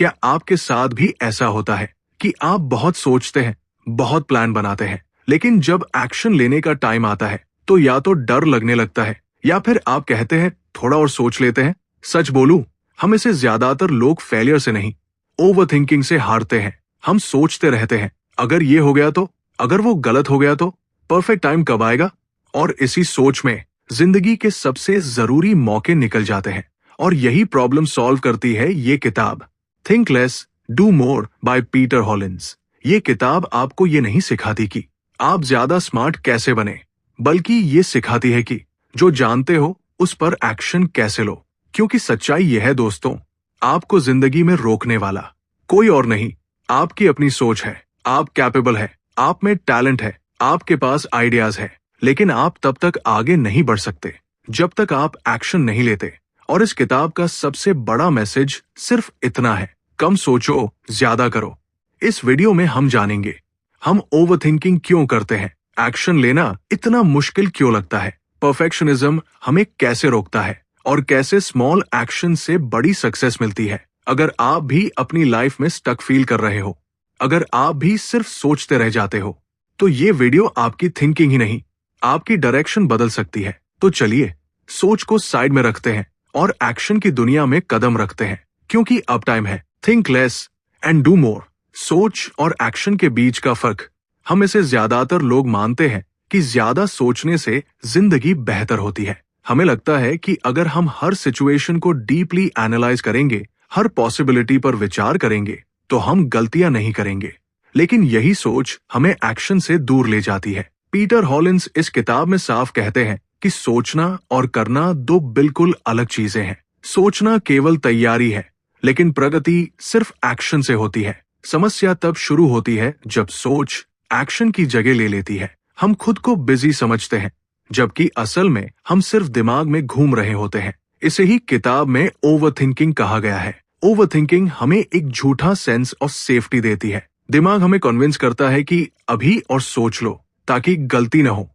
क्या आपके साथ भी ऐसा होता है कि आप बहुत सोचते हैं, बहुत प्लान बनाते हैं, लेकिन जब एक्शन लेने का टाइम आता है तो या तो डर लगने लगता है या फिर आप कहते हैं थोड़ा और सोच लेते हैं। सच बोलूं, हम इसे ज्यादातर लोग फेलियर से नहीं, ओवरथिंकिंग से हारते हैं। हम सोचते रहते हैं, अगर ये हो गया तो, अगर वो गलत हो गया तो, परफेक्ट टाइम कब आएगा। और इसी सोच में जिंदगी के सबसे जरूरी मौके निकल जाते हैं। और यही प्रॉब्लम सॉल्व करती है ये किताब, think less do more by Peter Hollins. ये किताब आपको ये नहीं सिखाती कि आप ज्यादा स्मार्ट कैसे बने, बल्कि ये सिखाती है कि जो जानते हो उस पर एक्शन कैसे लो। क्योंकि सच्चाई यह है दोस्तों, आपको जिंदगी में रोकने वाला कोई और नहीं, आपकी अपनी सोच है। आप कैपेबल है, आप में टैलेंट है, आपके पास आइडियाज है, लेकिन आप तब तक आगे नहीं बढ़ सकते जब तक आप एक्शन नहीं लेते। और इस किताब का सबसे बड़ा मैसेज सिर्फ इतना है, कम सोचो, ज्यादा करो। इस वीडियो में हम जानेंगे हम ओवरथिंकिंग क्यों करते हैं, एक्शन लेना इतना मुश्किल क्यों लगता है, परफेक्शनिज्म हमें कैसे रोकता है और कैसे स्मॉल एक्शन से बड़ी सक्सेस मिलती है। अगर आप भी अपनी लाइफ में स्टक फील कर रहे हो, अगर आप भी सिर्फ सोचते रह जाते हो, तो ये वीडियो आपकी थिंकिंग ही नहीं, आपकी डायरेक्शन बदल सकती है। तो चलिए सोच को साइड में रखते हैं और एक्शन की दुनिया में कदम रखते हैं, क्योंकि अब टाइम है think less and do more. सोच और एक्शन के बीच का फर्क, हम इसे ज्यादातर लोग मानते हैं कि ज्यादा सोचने से जिंदगी बेहतर होती है। हमें लगता है कि अगर हम हर सिचुएशन को डीपली एनालाइज करेंगे, हर पॉसिबिलिटी पर विचार करेंगे, तो हम गलतियां नहीं करेंगे। लेकिन यही सोच हमें एक्शन से दूर ले जाती है। पीटर हॉलिंस इस किताब में साफ कहते हैं कि सोचना और करना दो बिल्कुल अलग चीजें हैं। सोचना केवल तैयारी है, लेकिन प्रगति सिर्फ एक्शन से होती है। समस्या तब शुरू होती है जब सोच एक्शन की जगह ले लेती है। हम खुद को बिजी समझते हैं, जबकि असल में हम सिर्फ दिमाग में घूम रहे होते हैं। इसे ही किताब में ओवरथिंकिंग कहा गया है। ओवरथिंकिंग हमें एक झूठा सेंस ऑफ सेफ्टी देती है। दिमाग हमें कन्विंस करता है कि अभी और सोच लो ताकि गलती न हो।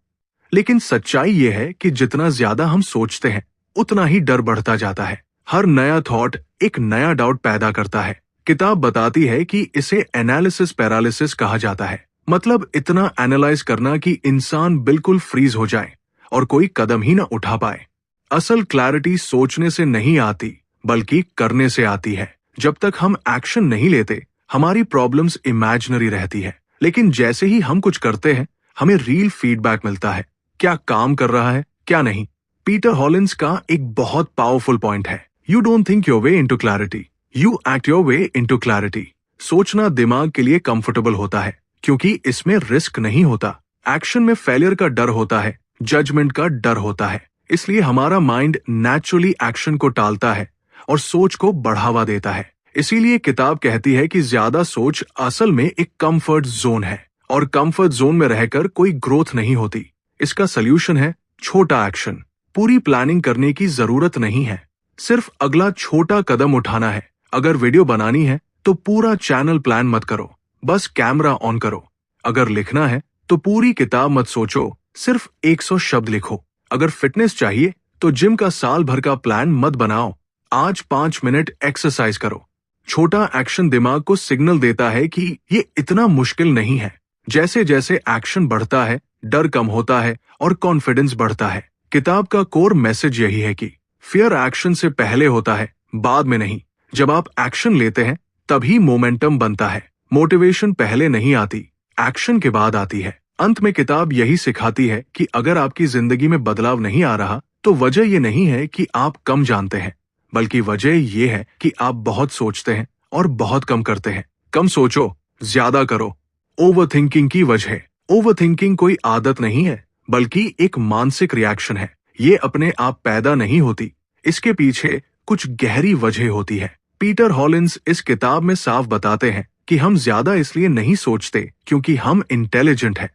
लेकिन सच्चाई यह है कि जितना ज्यादा हम सोचते हैं, उतना ही डर बढ़ता जाता है। हर नया थॉट एक नया डाउट पैदा करता है। किताब बताती है कि इसे एनालिसिस पैरालिसिस कहा जाता है। मतलब इतना एनालाइज करना कि इंसान बिल्कुल फ्रीज हो जाए और कोई कदम ही न उठा पाए। असल क्लैरिटी सोचने से नहीं आती, बल्कि करने से आती है। जब तक हम एक्शन नहीं लेते, हमारी प्रॉब्लम्स इमेजिनरी रहती है। लेकिन जैसे ही हम कुछ करते हैं, हमें रियल फीडबैक मिलता है, क्या काम कर रहा है, क्या नहीं। पीटर हॉलिंस का एक बहुत पावरफुल पॉइंट है, you don't think your way into clarity, you act your way into clarity. सोचना दिमाग के लिए कंफर्टेबल होता है, क्योंकि इसमें रिस्क नहीं होता। एक्शन में फेलियर का डर होता है, जजमेंट का डर होता है। इसलिए हमारा माइंड नेचुरली एक्शन को टालता है और सोच को बढ़ावा देता है। इसीलिए किताब कहती है कि ज्यादा सोच असल में एक कंफर्ट जोन है, और कंफर्ट जोन में रहकर कोई ग्रोथ नहीं होती। इसका सल्यूशन है छोटा एक्शन। पूरी प्लानिंग करने की जरूरत नहीं है, सिर्फ अगला छोटा कदम उठाना है। अगर वीडियो बनानी है तो पूरा चैनल प्लान मत करो, बस कैमरा ऑन करो। अगर लिखना है तो पूरी किताब मत सोचो, सिर्फ 100 शब्द लिखो। अगर फिटनेस चाहिए तो जिम का साल भर का प्लान मत बनाओ, आज 5 मिनट एक्सरसाइज करो। छोटा एक्शन दिमाग को सिग्नल देता है कि ये इतना मुश्किल नहीं है। जैसे जैसे एक्शन बढ़ता है, डर कम होता है और कॉन्फिडेंस बढ़ता है। किताब का कोर मैसेज यही है कि फियर एक्शन से पहले होता है, बाद में नहीं। जब आप एक्शन लेते हैं तभी मोमेंटम बनता है। मोटिवेशन पहले नहीं आती, एक्शन के बाद आती है। अंत में किताब यही सिखाती है कि अगर आपकी जिंदगी में बदलाव नहीं आ रहा, तो वजह ये नहीं है कि आप कम जानते हैं, बल्कि वजह ये है कि आप बहुत सोचते हैं और बहुत कम करते हैं। कम सोचो, ज्यादा करो। ओवरथिंकिंग की वजह, ओवरथिंकिंग कोई आदत नहीं है, बल्कि एक मानसिक रिएक्शन है। ये अपने आप पैदा नहीं होती, इसके पीछे कुछ गहरी वजह होती है। पीटर हॉलिंस इस किताब में साफ बताते हैं कि हम ज्यादा इसलिए नहीं सोचते क्योंकि हम इंटेलिजेंट हैं,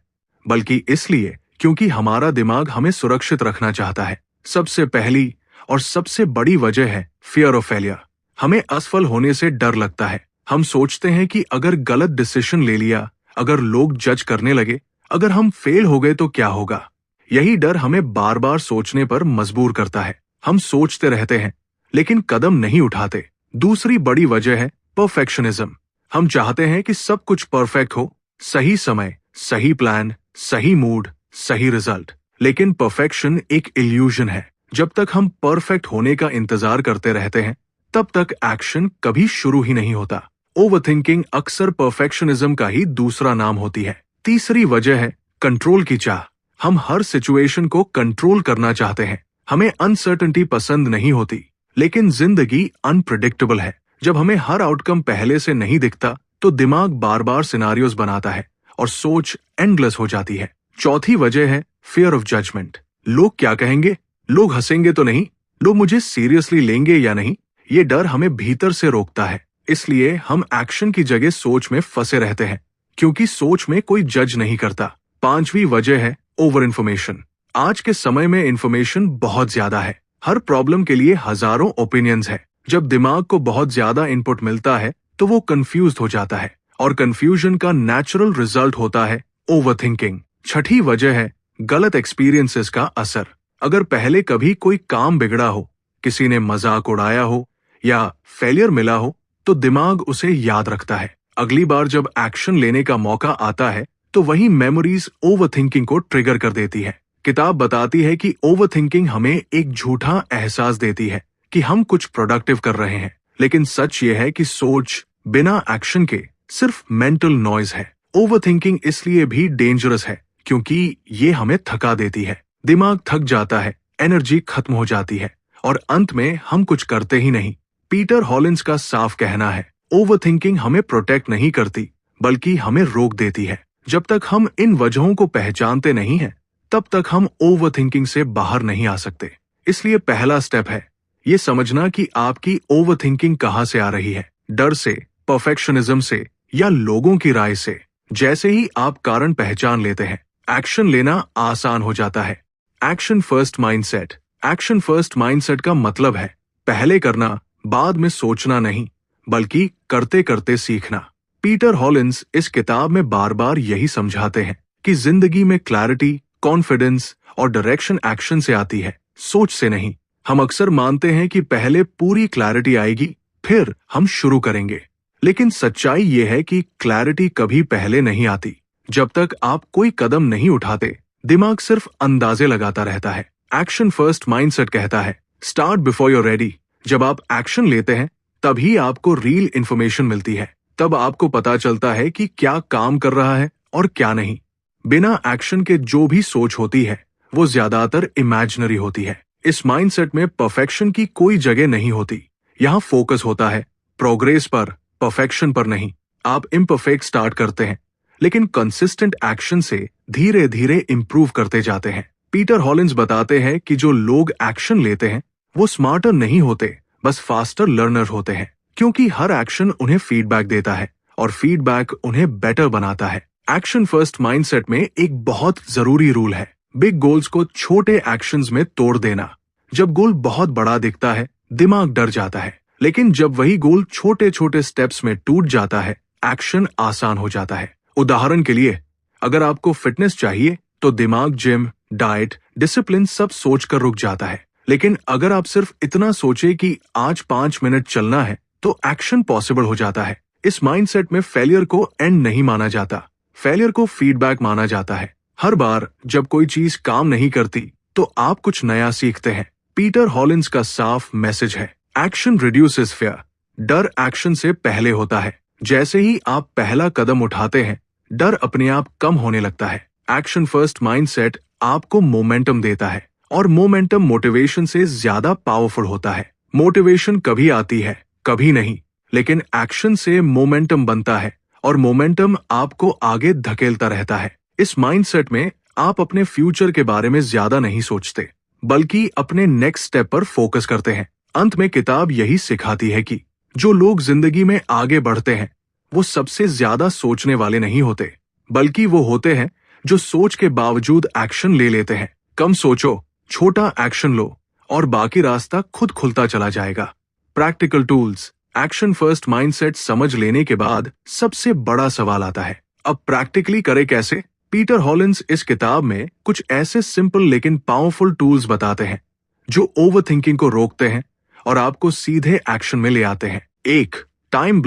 बल्कि इसलिए क्योंकि हमारा दिमाग हमें सुरक्षित रखना चाहता है। सबसे पहली और सबसे बड़ी वजह है फियर ऑफ फेलियर। हमें असफल होने से डर लगता है। हम सोचते हैं कि अगर गलत डिसीजन ले लिया, अगर लोग जज करने लगे, अगर हम फेल हो गए तो क्या होगा। यही डर हमें बार बार सोचने पर मजबूर करता है। हम सोचते रहते हैं, लेकिन कदम नहीं उठाते। दूसरी बड़ी वजह है परफेक्शनिज्म। हम चाहते हैं कि सब कुछ परफेक्ट हो, सही समय, सही प्लान, सही मूड, सही रिजल्ट। लेकिन परफेक्शन एक इल्यूजन है। जब तक हम परफेक्ट होने का इंतजार करते रहते हैं, तब तक एक्शन कभी शुरू ही नहीं होता। ओवरथिंकिंग अक्सर परफेक्शनिज्म का ही दूसरा नाम होती है। तीसरी वजह है कंट्रोल की चाह। हम हर सिचुएशन को कंट्रोल करना चाहते हैं। हमें अनसर्टेनिटी पसंद नहीं होती, लेकिन जिंदगी अनप्रिडिक्टेबल है। जब हमें हर आउटकम पहले से नहीं दिखता, तो दिमाग बार बार सिनारियोज बनाता है और सोच एंडलेस हो जाती है। चौथी वजह है फियर ऑफ जजमेंट। लोग क्या कहेंगे? लोग हंसेंगे तो नहीं? लोग मुझे सीरियसली लेंगे या नहीं? ये डर हमें भीतर से रोकता है। इसलिए हम एक्शन की जगह सोच में फंसे रहते हैं, क्योंकि सोच में कोई जज नहीं करता। पांचवी वजह है ओवर इन्फॉर्मेशन। आज के समय में इन्फॉर्मेशन बहुत ज्यादा है। हर प्रॉब्लम के लिए हजारों ओपिनियंस है। जब दिमाग को बहुत ज्यादा इनपुट मिलता है, तो वो कंफ्यूज हो जाता है, और कंफ्यूजन का नेचुरल रिजल्ट होता है ओवरथिंकिंग। छठी वजह है गलत एक्सपीरियंसेस का असर। अगर पहले कभी कोई काम बिगड़ा हो, किसी ने मजाक उड़ाया हो या फेलियर मिला हो, तो दिमाग उसे याद रखता है। अगली बार जब एक्शन लेने का मौका आता है, तो वही मेमोरीज ओवरथिंकिंग को ट्रिगर कर देती है। किताब बताती है कि ओवरथिंकिंग हमें एक झूठा एहसास देती है कि हम कुछ प्रोडक्टिव कर रहे हैं, लेकिन सच ये है कि सोच बिना एक्शन के सिर्फ मेंटल नॉइज है। ओवरथिंकिंग इसलिए भी डेंजरस है क्योंकि ये हमें थका देती है। दिमाग थक जाता है, एनर्जी खत्म हो जाती है, और अंत में हम कुछ करते ही नहीं। पीटर हॉलिंस का साफ कहना है, ओवरथिंकिंग हमें प्रोटेक्ट नहीं करती, बल्कि हमें रोक देती है। जब तक हम इन वजहों को पहचानते नहीं हैं, तब तक हम ओवरथिंकिंग से बाहर नहीं आ सकते। इसलिए पहला स्टेप है ये समझना कि आपकी ओवरथिंकिंग कहाँ से आ रही है। डर से, परफेक्शनिज्म से, या लोगों की राय से? जैसे ही आप कारण पहचान लेते हैं, एक्शन लेना आसान हो जाता है। Action first mindset. Action first mindset का मतलब है पहले करना, बाद में सोचना नहीं, बल्कि करते करते सीखना। पीटर हॉलिंस इस किताब में बार बार यही समझाते हैं कि जिंदगी में क्लैरिटी, कॉन्फिडेंस और डायरेक्शन एक्शन से आती है, सोच से नहीं। हम अक्सर मानते हैं कि पहले पूरी क्लैरिटी आएगी, फिर हम शुरू करेंगे। लेकिन सच्चाई ये है कि क्लैरिटी कभी पहले नहीं आती। जब तक आप कोई कदम नहीं उठाते, दिमाग सिर्फ अंदाजे लगाता रहता है। एक्शन फर्स्ट माइंडसेट कहता है स्टार्ट बिफोर यूर रेडी। जब आप एक्शन लेते हैं, तभी आपको रियल इंफॉर्मेशन मिलती है। तब आपको पता चलता है कि क्या काम कर रहा है और क्या नहीं। बिना एक्शन के जो भी सोच होती है, वो ज्यादातर इमेजिनरी होती है। इस माइंडसेट में परफेक्शन की कोई जगह नहीं होती। यहाँ फोकस होता है प्रोग्रेस पर, परफेक्शन पर नहीं। आप इम्परफेक्ट स्टार्ट करते हैं, लेकिन कंसिस्टेंट एक्शन से धीरे धीरे इंप्रूव करते जाते हैं। पीटर हॉलिंस बताते हैं कि जो लोग एक्शन लेते हैं, वो स्मार्टर नहीं होते, बस फास्टर लर्नर होते हैं, क्योंकि हर एक्शन उन्हें फीडबैक देता है, और फीडबैक उन्हें बेटर बनाता है। एक्शन फर्स्ट माइंडसेट में एक बहुत जरूरी रूल है, बिग गोल्स को छोटे एक्शंस में तोड़ देना। जब गोल बहुत बड़ा दिखता है, दिमाग डर जाता है, लेकिन जब वही गोल छोटे छोटे स्टेप्स में टूट जाता है, एक्शन आसान हो जाता है। उदाहरण के लिए, अगर आपको फिटनेस चाहिए, तो दिमाग जिम, डाइट, डिसिप्लिन सब सोचकर रुक जाता है। लेकिन अगर आप सिर्फ इतना सोचे कि आज 5 मिनट चलना है, तो एक्शन पॉसिबल हो जाता है। इस माइंडसेट में फेलियर को एंड नहीं माना जाता, फेलियर को फीडबैक माना जाता है। हर बार जब कोई चीज काम नहीं करती, तो आप कुछ नया सीखते हैं। पीटर हॉलिंस का साफ मैसेज है, एक्शन रिड्यूसेस फियर। डर एक्शन से पहले होता है। जैसे ही आप पहला कदम उठाते हैं, डर अपने आप कम होने लगता है। एक्शन फर्स्ट माइंडसेट आपको मोमेंटम देता है, और मोमेंटम मोटिवेशन से ज्यादा पावरफुल होता है। मोटिवेशन कभी आती है, कभी नहीं, लेकिन एक्शन से मोमेंटम बनता है, और मोमेंटम आपको आगे धकेलता रहता है। इस माइंडसेट में आप अपने फ्यूचर के बारे में ज्यादा नहीं सोचते, बल्कि अपने नेक्स्ट स्टेप पर फोकस करते हैं। अंत में किताब यही सिखाती है कि जो लोग जिंदगी में आगे बढ़ते हैं, वो सबसे ज्यादा सोचने वाले नहीं होते, बल्कि वो होते हैं जो सोच के बावजूद एक्शन ले लेते हैं। कम सोचो, छोटा एक्शन लो, और बाकी रास्ता खुद खुलता चला जाएगा। Practical tools. Action first mindset समझ लेने के बाद सबसे बड़ा सवाल आता है, अब प्रैक्टिकली करे कैसे? पीटर हॉलिंस इस किताब में कुछ ऐसे सिंपल लेकिन पावरफुल टूल्स बताते हैं जो ओवरथिंकिंग को रोकते हैं और आपको सीधे एक्शन में ले आते हैं। 1. टाइम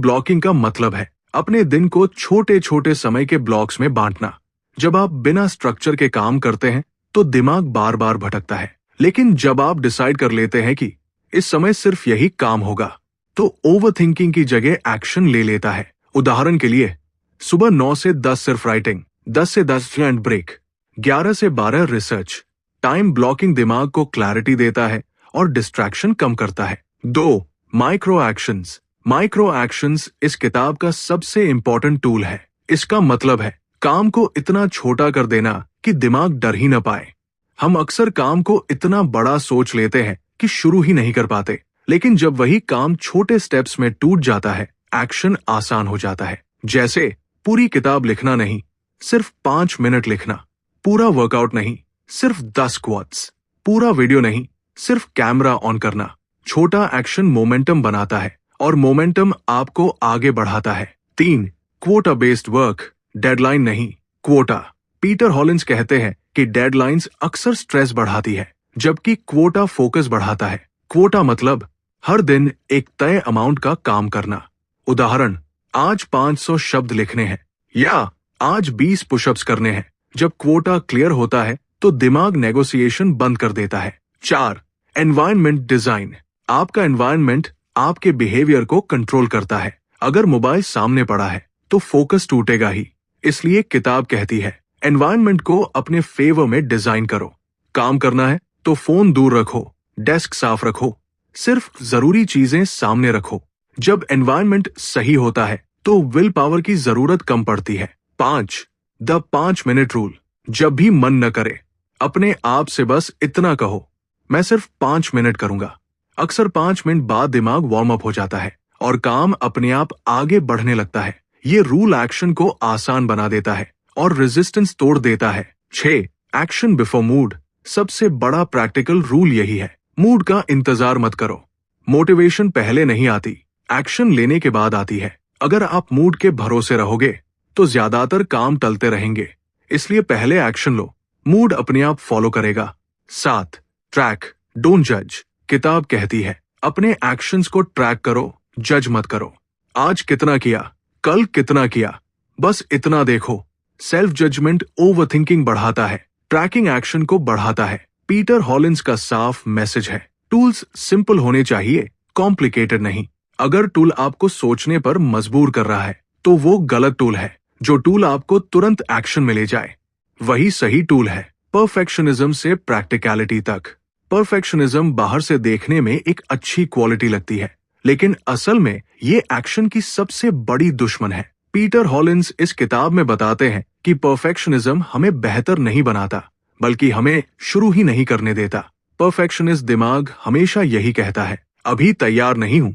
ब्लॉकिंग का मतलब है अपने दिन को छोटे छोटे समय के ब्लॉक्स में बांटना। जब आप बिना स्ट्रक्चर के काम करते हैं तो दिमाग बार बार भटकता है, लेकिन जब आप डिसाइड कर लेते हैं कि इस समय सिर्फ यही काम होगा, तो ओवरथिंकिंग की जगह एक्शन ले लेता है। उदाहरण के लिए, सुबह 9 से 10 सिर्फ राइटिंग, 10 से 10 लंच ब्रेक, 11 से 12 रिसर्च। टाइम ब्लॉकिंग दिमाग को क्लैरिटी देता है और डिस्ट्रैक्शन कम करता है। 2. माइक्रो एक्शंस इस किताब का सबसे इंपॉर्टेंट टूल है। इसका मतलब है काम को इतना छोटा कर देना कि दिमाग डर ही न पाए। हम अक्सर काम को इतना बड़ा सोच लेते हैं कि शुरू ही नहीं कर पाते, लेकिन जब वही काम छोटे स्टेप्स में टूट जाता है, एक्शन आसान हो जाता है। जैसे पूरी किताब लिखना नहीं, सिर्फ 5 मिनट लिखना। पूरा वर्कआउट नहीं, सिर्फ 10 स्क्वाट्स। पूरा वीडियो नहीं, सिर्फ कैमरा ऑन करना। छोटा एक्शन मोमेंटम बनाता है और मोमेंटम आपको आगे बढ़ाता है। 3. क्वोटा बेस्ड वर्क, डेडलाइन नहीं, क्वोटा। पीटर हॉलिंस कहते हैं कि डेडलाइंस अक्सर स्ट्रेस बढ़ाती है, जबकि क्वोटा फोकस बढ़ाता है। क्वोटा मतलब हर दिन एक तय अमाउंट का काम करना। उदाहरण, आज 500 शब्द लिखने हैं या आज 20 पुशअप्स करने हैं। जब क्वोटा क्लियर होता है तो दिमाग नेगोशिएशन बंद कर देता है। 4. Environment design. आपका एनवायरनमेंट आपके बिहेवियर को कंट्रोल करता है। अगर मोबाइल सामने पड़ा है तो फोकस टूटेगा ही। इसलिए किताब कहती है एनवायरनमेंट को अपने फेवर में डिजाइन करो। काम करना है तो फोन दूर रखो, डेस्क साफ रखो, सिर्फ जरूरी चीजें सामने रखो। जब एनवायरनमेंट सही होता है तो विल पावर की जरूरत कम पड़ती है। 5. The 5 minute rule. जब भी मन न करे, अपने आप से बस इतना कहो, मैं सिर्फ 5 मिनट करूंगा। अक्सर 5 मिनट बाद दिमाग वार्म अप हो जाता है और काम अपने आप आगे बढ़ने लगता है। ये रूल एक्शन को आसान बना देता है और रेजिस्टेंस तोड़ देता है। 6. Action before mood. सबसे बड़ा प्रैक्टिकल रूल यही है, मूड का इंतजार मत करो। मोटिवेशन पहले नहीं आती, एक्शन लेने के बाद आती है। अगर आप मूड के भरोसे रहोगे तो ज्यादातर काम टलते रहेंगे। इसलिए पहले एक्शन लो, मूड अपने आप फॉलो करेगा। 7. ट्रैक, डोंट जज। किताब कहती है अपने एक्शंस को ट्रैक करो, जज मत करो। आज कितना किया, कल कितना किया, बस इतना देखो। सेल्फ जजमेंट ओवरथिंकिंग बढ़ाता है, ट्रैकिंग एक्शन को बढ़ाता है। पीटर हॉलिंस का साफ मैसेज है, टूल्स सिंपल होने चाहिए, कॉम्प्लिकेटेड नहीं। अगर टूल आपको सोचने पर मजबूर कर रहा है तो वो गलत टूल है। जो टूल आपको तुरंत एक्शन में ले जाए वही सही टूल है। परफेक्शनिज्म से प्रैक्टिकलिटी तक। परफेक्शनिज्म बाहर से देखने में एक अच्छी क्वालिटी लगती है, लेकिन असल में ये एक्शन की सबसे बड़ी दुश्मन है। पीटर हॉलिंस इस किताब में बताते हैं कि परफेक्शनिज्म हमें बेहतर नहीं बनाता, बल्कि हमें शुरू ही नहीं करने देता। परफेक्शनिस्ट दिमाग हमेशा यही कहता है, अभी तैयार नहीं हूं,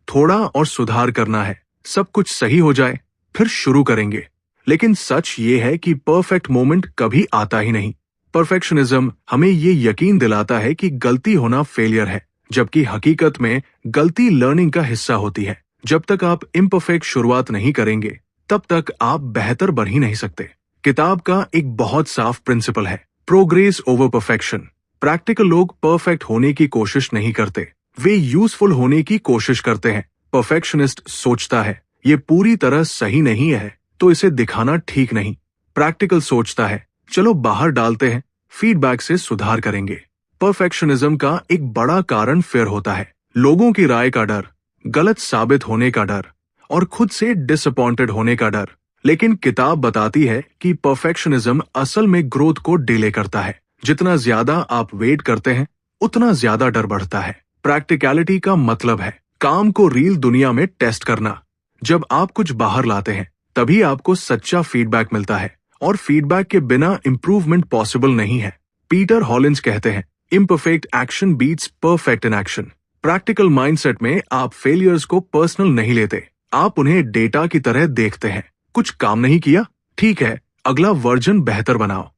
थोड़ा और सुधार करना है, सब कुछ सही हो जाए फिर शुरू करेंगे। लेकिन सच ये है कि परफेक्ट मोमेंट कभी आता ही नहीं। परफेक्शनिज्म हमें ये यकीन दिलाता है कि गलती होना फेलियर है, जबकि हकीकत में गलती लर्निंग का हिस्सा होती है। जब तक आप इम्परफेक्ट शुरुआत नहीं करेंगे तब तक आप बेहतर बन ही नहीं सकते। किताब का एक बहुत साफ प्रिंसिपल है, प्रोग्रेस ओवर परफेक्शन। प्रैक्टिकल लोग परफेक्ट होने की कोशिश नहीं करते, वे यूजफुल होने की कोशिश करते हैं। परफेक्शनिस्ट सोचता है ये पूरी तरह सही नहीं है तो इसे दिखाना ठीक नहीं। प्रैक्टिकल सोचता है चलो बाहर डालते हैं, फीडबैक से सुधार करेंगे। परफेक्शनिज्म का एक बड़ा कारण फियर होता है, लोगों की राय का डर, गलत साबित होने का डर और खुद से डिसअपॉइंटेड होने का डर। लेकिन किताब बताती है कि परफेक्शनिज्म असल में ग्रोथ को डिले करता है। जितना ज्यादा आप वेट करते हैं उतना ज्यादा डर बढ़ता है। प्रैक्टिकलिटी का मतलब है काम को रियल दुनिया में टेस्ट करना। जब आप कुछ बाहर लाते हैं तभी आपको सच्चा फीडबैक मिलता है और फीडबैक के बिना इंप्रूवमेंट पॉसिबल नहीं है। पीटर हॉलिंस कहते हैं imperfect action beats perfect in action. Practical mindset में आप फेलियर्स को पर्सनल नहीं लेते, आप उन्हें डेटा की तरह देखते हैं। कुछ काम नहीं किया, ठीक है, अगला वर्जन बेहतर बनाओ।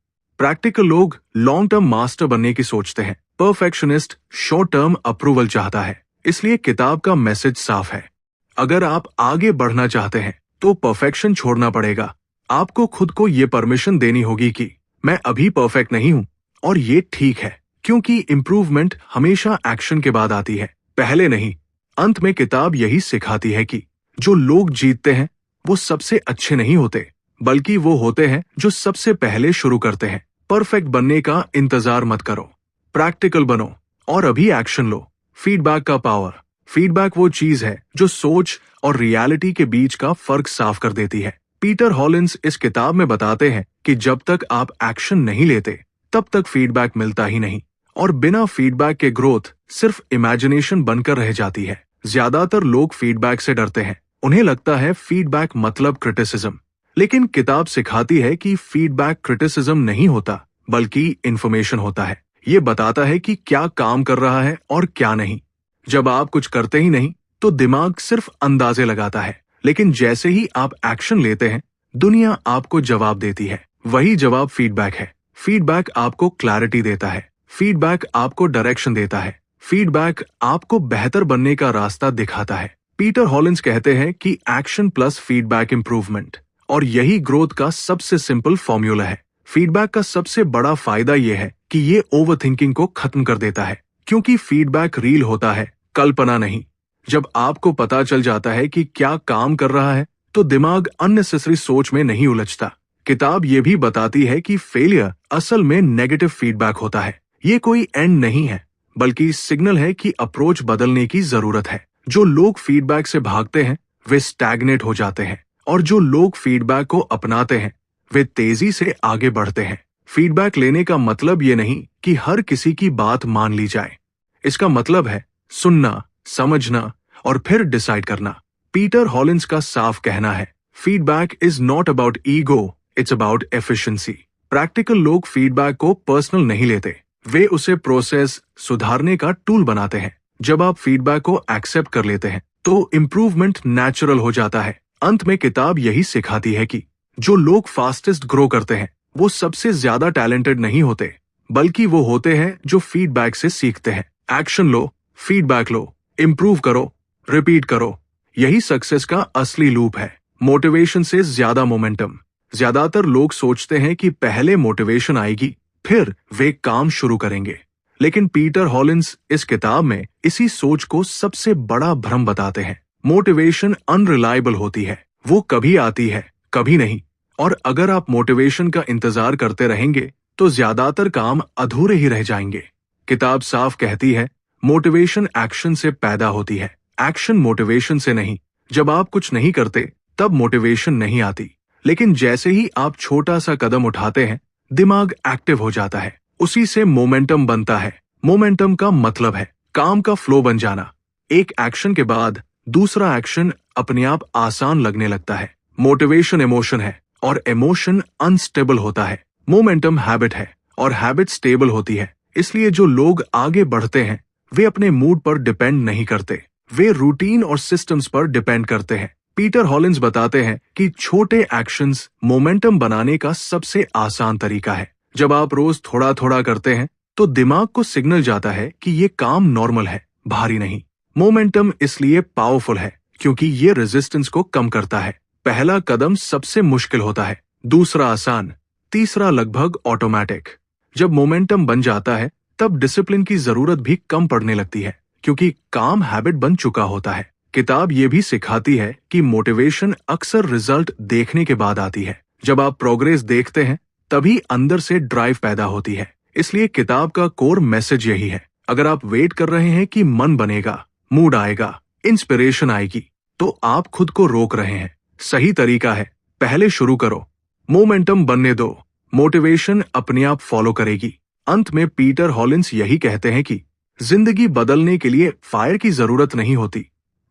प्रैक्टिकल लोग लॉन्ग टर्म मास्टर बनने की सोचते हैं, परफेक्शनिस्ट शॉर्ट टर्म अप्रूवल चाहता है। इसलिए किताब का मैसेज साफ है, अगर आप आगे बढ़ना चाहते हैं तो परफेक्शन छोड़ना पड़ेगा। आपको खुद को ये परमिशन देनी होगी कि मैं अभी परफेक्ट नहीं हूं और ये ठीक है, क्योंकि इंप्रूवमेंट हमेशा एक्शन के बाद आती है, पहले नहीं। अंत में किताब यही सिखाती है कि जो लोग जीतते हैं वो सबसे अच्छे नहीं होते, बल्कि वो होते हैं जो सबसे पहले शुरू करते हैं। परफेक्ट बनने का इंतजार मत करो, प्रैक्टिकल बनो और अभी एक्शन लो। फीडबैक का पावर। फीडबैक वो चीज है जो सोच और रियलिटी के बीच का फर्क साफ कर देती है। पीटर हॉलिंस इस किताब में बताते हैं कि जब तक आप एक्शन नहीं लेते तब तक फीडबैक मिलता ही नहीं, और बिना फीडबैक के ग्रोथ सिर्फ इमेजिनेशन बनकर रह जाती है। ज्यादातर लोग फीडबैक से डरते हैं, उन्हें लगता है फीडबैक मतलब क्रिटिसिज्म। लेकिन किताब सिखाती है कि फीडबैक क्रिटिसिज्म नहीं होता, बल्कि इंफॉर्मेशन होता है। ये बताता है कि क्या काम कर रहा है और क्या नहीं। जब आप कुछ करते ही नहीं तो दिमाग सिर्फ अंदाजे लगाता है, लेकिन जैसे ही आप एक्शन लेते हैं दुनिया आपको जवाब देती है। वही जवाब फीडबैक है। फीडबैक आपको क्लैरिटी देता है, फीडबैक आपको डायरेक्शन देता है, फीडबैक आपको बेहतर बनने का रास्ता दिखाता है। पीटर हॉलिंस कहते हैं कि एक्शन प्लस फीडबैक इंप्रूवमेंट, और यही ग्रोथ का सबसे सिंपल फॉर्मूला है। फीडबैक का सबसे बड़ा फायदा यह है कि ये ओवरथिंकिंग को खत्म कर देता है, क्योंकि फीडबैक रियल होता है, कल्पना नहीं। जब आपको पता चल जाता है कि क्या काम कर रहा है तो दिमाग अननेसेसरी सोच में नहीं उलझता। किताब ये भी बताती है कि फेलियर असल में नेगेटिव फीडबैक होता है। ये कोई एंड नहीं है, बल्कि सिग्नल है कि अप्रोच बदलने की जरूरत है। जो लोग फीडबैक से भागते हैं वे स्टैग्नेट हो जाते हैं, और जो लोग फीडबैक को अपनाते हैं वे तेजी से आगे बढ़ते हैं। फीडबैक लेने का मतलब ये नहीं कि हर किसी की बात मान ली जाए। इसका मतलब है सुनना, समझना और फिर डिसाइड करना। पीटर हॉलिंस का साफ कहना है, feedback is not about ego, it's about efficiency. Practical लोग फीडबैक को पर्सनल नहीं लेते, वे उसे प्रोसेस सुधारने का टूल बनाते हैं। जब आप फीडबैक को एक्सेप्ट कर लेते हैं तो इम्प्रूवमेंट नेचुरल हो जाता है। अंत में किताब यही सिखाती है कि जो लोग फास्टेस्ट ग्रो करते हैं वो सबसे ज्यादा टैलेंटेड नहीं होते, बल्कि वो होते हैं जो फीडबैक से सीखते हैं। एक्शन लो, फीडबैक लो, इम्प्रूव करो, रिपीट करो। यही सक्सेस का असली लूप है। मोटिवेशन से ज्यादा मोमेंटम। ज्यादातर लोग सोचते हैं कि पहले मोटिवेशन आएगी फिर वे काम शुरू करेंगे, लेकिन पीटर हॉलिंस इस किताब में इसी सोच को सबसे बड़ा भ्रम बताते हैं। मोटिवेशन अनरिलायबल होती है, वो कभी आती है कभी नहीं, और अगर आप मोटिवेशन का इंतजार करते रहेंगे तो ज्यादातर काम अधूरे ही रह जाएंगे। किताब साफ कहती है, मोटिवेशन एक्शन से पैदा होती है, एक्शन मोटिवेशन से नहीं। जब आप कुछ नहीं करते तब मोटिवेशन नहीं आती, लेकिन जैसे ही आप छोटा सा कदम उठाते हैं दिमाग एक्टिव हो जाता है, उसी से मोमेंटम बनता है। मोमेंटम का मतलब है काम का फ्लो बन जाना। एक एक्शन के बाद दूसरा एक्शन अपने आप आसान लगने लगता है। मोटिवेशन इमोशन है और इमोशन अनस्टेबल होता है। मोमेंटम हैबिट है और हैबिट स्टेबल होती है। इसलिए जो लोग आगे बढ़ते हैं वे अपने मूड पर डिपेंड नहीं करते, वे रूटीन और सिस्टम्स पर डिपेंड करते हैं। पीटर हॉलिंस बताते हैं कि छोटे एक्शंस मोमेंटम बनाने का सबसे आसान तरीका है। जब आप रोज थोड़ा थोड़ा करते हैं तो दिमाग को सिग्नल जाता है कि ये काम नॉर्मल है, भारी नहीं। मोमेंटम इसलिए पावरफुल है क्योंकि ये रेजिस्टेंस को कम करता है। पहला कदम सबसे मुश्किल होता है, दूसरा आसान, तीसरा लगभग ऑटोमेटिक। जब मोमेंटम बन जाता है तब डिसिप्लिन की जरूरत भी कम पड़ने लगती है, क्योंकि काम हैबिट बन चुका होता है। किताब ये भी सिखाती है कि मोटिवेशन अक्सर रिजल्ट देखने के बाद आती है। जब आप प्रोग्रेस देखते हैं तभी अंदर से ड्राइव पैदा होती है। इसलिए किताब का कोर मैसेज यही है, अगर आप वेट कर रहे हैं कि मन बनेगा, मूड आएगा, इंस्पिरेशन आएगी, तो आप खुद को रोक रहे हैं। सही तरीका है, पहले शुरू करो, मोमेंटम बनने दो, मोटिवेशन अपने आप फॉलो करेगी। अंत में पीटर हॉलिंस यही कहते हैं कि जिंदगी बदलने के लिए फायर की जरूरत नहीं होती,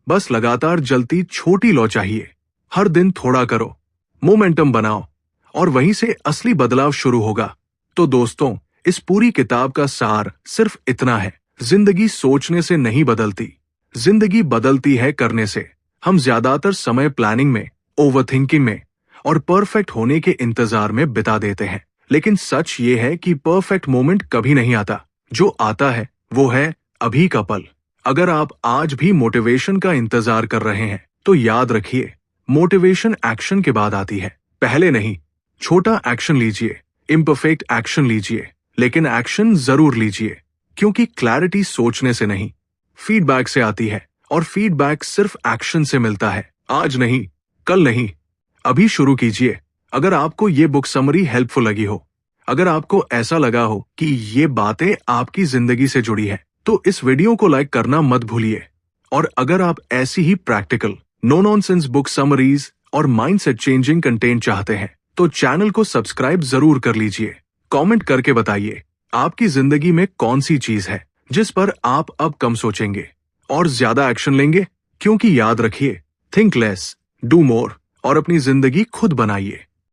बस लगातार जलती छोटी लौ चाहिए। हर दिन थोड़ा करो, मोमेंटम बनाओ, और वहीं से असली बदलाव शुरू होगा। तो दोस्तों, इस पूरी किताब का सार सिर्फ इतना है, जिंदगी सोचने से नहीं बदलती, जिंदगी बदलती है करने से। हम ज्यादातर समय प्लानिंग में, ओवरथिंकिंग में और परफेक्ट होने के इंतजार में बिता देते हैं, लेकिन सच ये है कि परफेक्ट मोमेंट कभी नहीं आता। जो आता है वो है अभी का पल। अगर आप आज भी मोटिवेशन का इंतजार कर रहे हैं तो याद रखिए, मोटिवेशन एक्शन के बाद आती है, पहले नहीं। छोटा एक्शन लीजिए, इम्परफेक्ट एक्शन लीजिए, लेकिन एक्शन जरूर लीजिए, क्योंकि क्लैरिटी सोचने से नहीं, फीडबैक से आती है, और फीडबैक सिर्फ एक्शन से मिलता है। आज नहीं, कल नहीं, अभी शुरू कीजिए। अगर आपको ये बुक समरी हेल्पफुल लगी हो, अगर आपको ऐसा लगा हो कि ये बातें आपकी जिंदगी से जुड़ी है, तो इस वीडियो को लाइक करना मत भूलिए। और अगर आप ऐसी ही practical, no nonsense book summaries और माइंडसेट चेंजिंग कंटेंट चाहते हैं, तो चैनल को सब्सक्राइब जरूर कर लीजिए। कमेंट करके बताइए आपकी जिंदगी में कौन सी चीज है जिस पर आप अब कम सोचेंगे और ज्यादा एक्शन लेंगे। क्योंकि याद रखिए, थिंक लेस, डू मोर और अपनी जिंदगी खुद बनाइए।